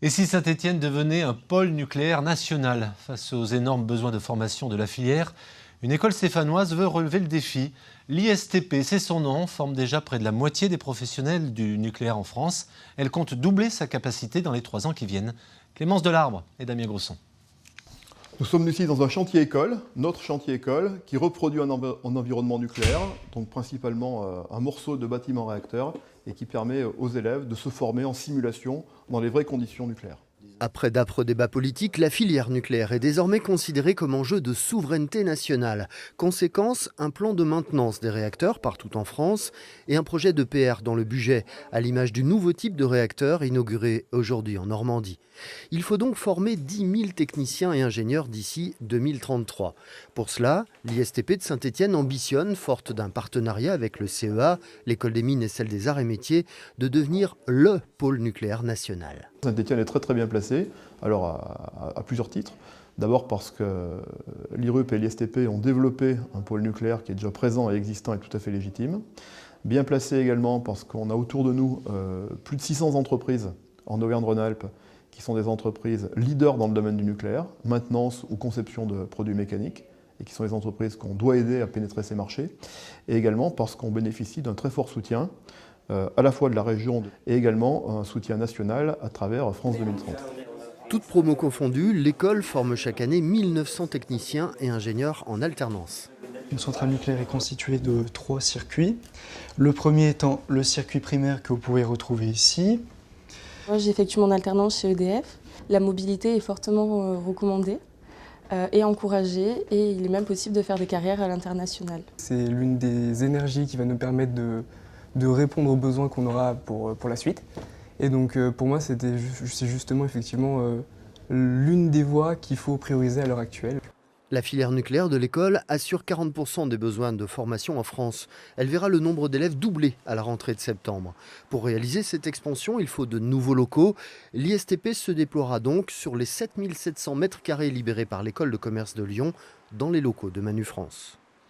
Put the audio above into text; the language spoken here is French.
Et si Saint-Étienne devenait un pôle nucléaire national face aux énormes besoins de formation de la filière, une école stéphanoise veut relever le défi. L'ISTP, c'est son nom, forme déjà près de la moitié des professionnels du nucléaire en France. Elle compte doubler sa capacité dans les 3 ans qui viennent. Clémence Delarbre et Damien Grosson. Nous sommes ici dans un chantier école, notre chantier école, qui reproduit un environnement nucléaire, donc principalement un morceau de bâtiment réacteur, et qui permet aux élèves de se former en simulation dans les vraies conditions nucléaires. Après d'âpres débats politiques, la filière nucléaire est désormais considérée comme enjeu de souveraineté nationale. Conséquence, un plan de maintenance des réacteurs partout en France et un projet de PR dans le budget, à l'image du nouveau type de réacteur inauguré aujourd'hui en Normandie. Il faut donc former 10 000 techniciens et ingénieurs d'ici 2033. Pour cela, l'ISTP de Saint-Étienne ambitionne, forte d'un partenariat avec le CEA, l'École des mines et celle des arts et métiers, de devenir le pôle nucléaire national. Saint-Étienne est très bien placé, alors à plusieurs titres. D'abord parce que l'IRUP et l'ISTP ont développé un pôle nucléaire qui est déjà présent et existant et tout à fait légitime. Bien placé également parce qu'on a autour de nous plus de 600 entreprises en Auvergne-Rhône-Alpes qui sont des entreprises leaders dans le domaine du nucléaire, maintenance ou conception de produits mécaniques, et qui sont les entreprises qu'on doit aider à pénétrer ces marchés. Et également parce qu'on bénéficie d'un très fort soutien à la fois de la région et également un soutien national à travers France 2030. Toutes promos confondues, l'école forme chaque année 1900 techniciens et ingénieurs en alternance. Une centrale nucléaire est constituée de 3 circuits. Le premier étant le circuit primaire que vous pouvez retrouver ici. Moi, j'effectue mon alternance chez EDF. La mobilité est fortement recommandée et encouragée, et il est même possible de faire des carrières à l'international. C'est l'une des énergies qui va nous permettre de répondre aux besoins qu'on aura pour la suite. Et donc pour moi, c'est justement effectivement l'une des voies qu'il faut prioriser à l'heure actuelle. La filière nucléaire de l'école assure 40% des besoins de formation en France. Elle verra le nombre d'élèves doubler à la rentrée de septembre. Pour réaliser cette expansion, il faut de nouveaux locaux. L'ISTP se déploiera donc sur les 7700 mètres carrés libérés par l'école de commerce de Lyon dans les locaux de Manu France.